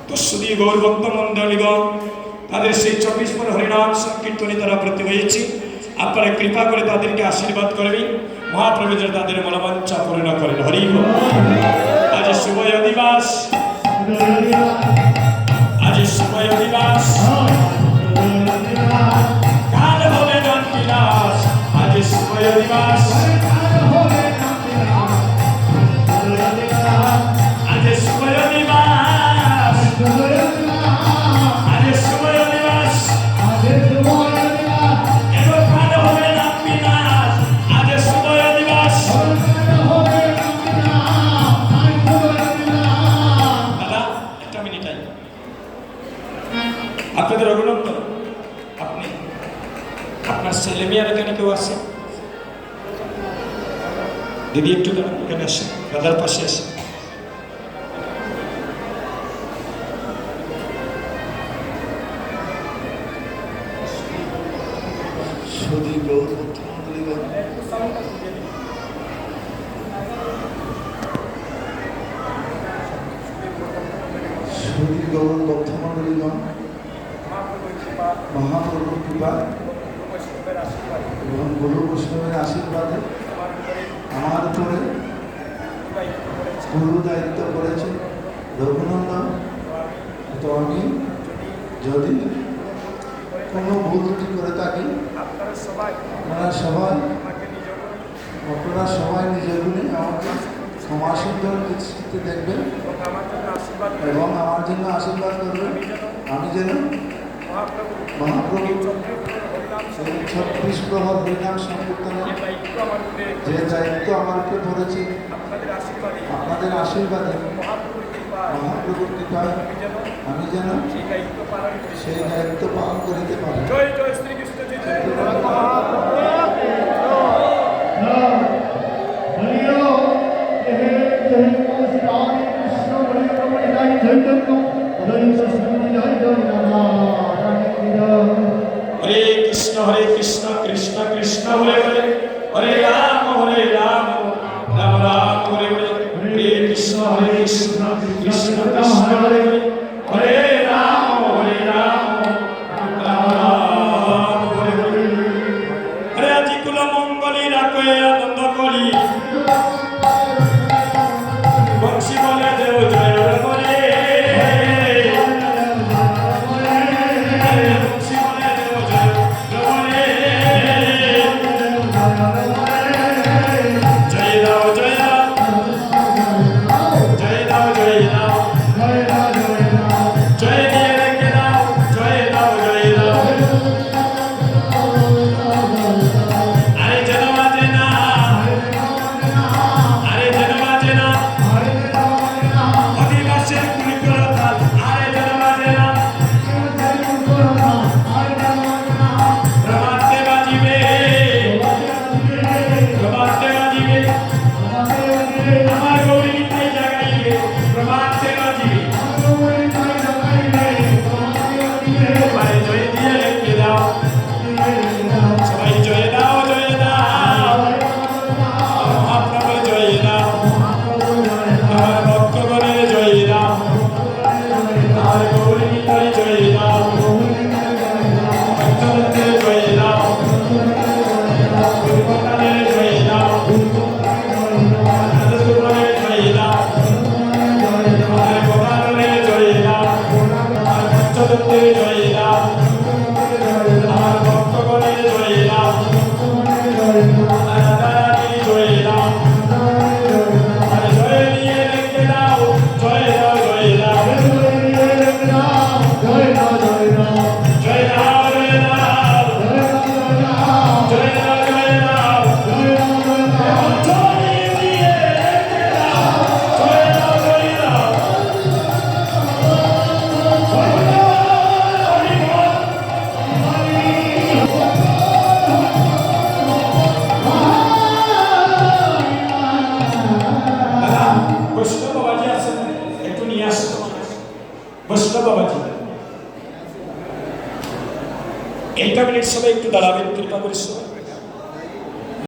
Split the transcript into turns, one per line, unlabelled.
তো শুধু গৌরভক্ত মন্ডলীগণ তাদের সেই 24 পর হরিনাম সংকীর্তনে তারা ব্রতী হয়েছে। আপনারা কৃপা করে তাদেরকে আশীর্বাদ করবেন, মহাপ্রভু যেন তাদের মনোবাঞ্ছা পূর্ণ করেন। হরি বল। আজ শুভ দিবস, আজ শুভ দিবস, কাল হবে জন বিলাস। আজ শুভ দিবস, আজ শুভ দিবস, আজ শুভ দিবস, এবার কাল হবে নাম বিলাস। আজ শুভ দিবস। দাদা একটা মিনিট আই, আপনাদের অভিনন্দন। আপনি আপনার ছেলে মেয়ের এখানে কেউ আছে? দিদি একটু এখানে আসেন, দাদার পাশে আসেন।
মহাপ্রভুর কৃপা এবং গুরু বৈষ্ণবের আশীর্বাদে আমার উপরে গুরু দায়িত্ব করেছে রঘুনন্দন। তো আমি যদি কোনো ভুল ত্রুটি করে থাকি, আপনারা সবাই নিজের গুণে আমাকে ক্ষমাসুন্দর দৃষ্টিতে দেখবেন এবং আমার জন্য আশীর্বাদ করবেন। আমি যেন মহাপ্রভু 26 প্রহর হরিনাম সংকীর্তনের যে দায়িত্ব আমাকে পড়েছে, আপনাদের আশীর্বাদে মহাপ্রভুর কৃপায় আমি যেন সেই দায়িত্ব পালন করিতে পারি।
জয় জয় শ্রীকৃষ্ণ। হরে কৃষ্ণ কৃষ্ণ কৃষ্ণ হরে হরে, হরে রাম রাম রাম হরে হরে। হরে কৃষ্ণ কৃষ্ণ কৃষ্ণ হরে হরে, হরে রাম রাম রাম হরে হরে। হরে আজি কুল মঙ্গলী রাখে আনন্দ করি, বংশী বলে দেব জয় বলে। একটা মিনিট সবাই একটু দাঁড়াবেন, কৃপা করে সবাই।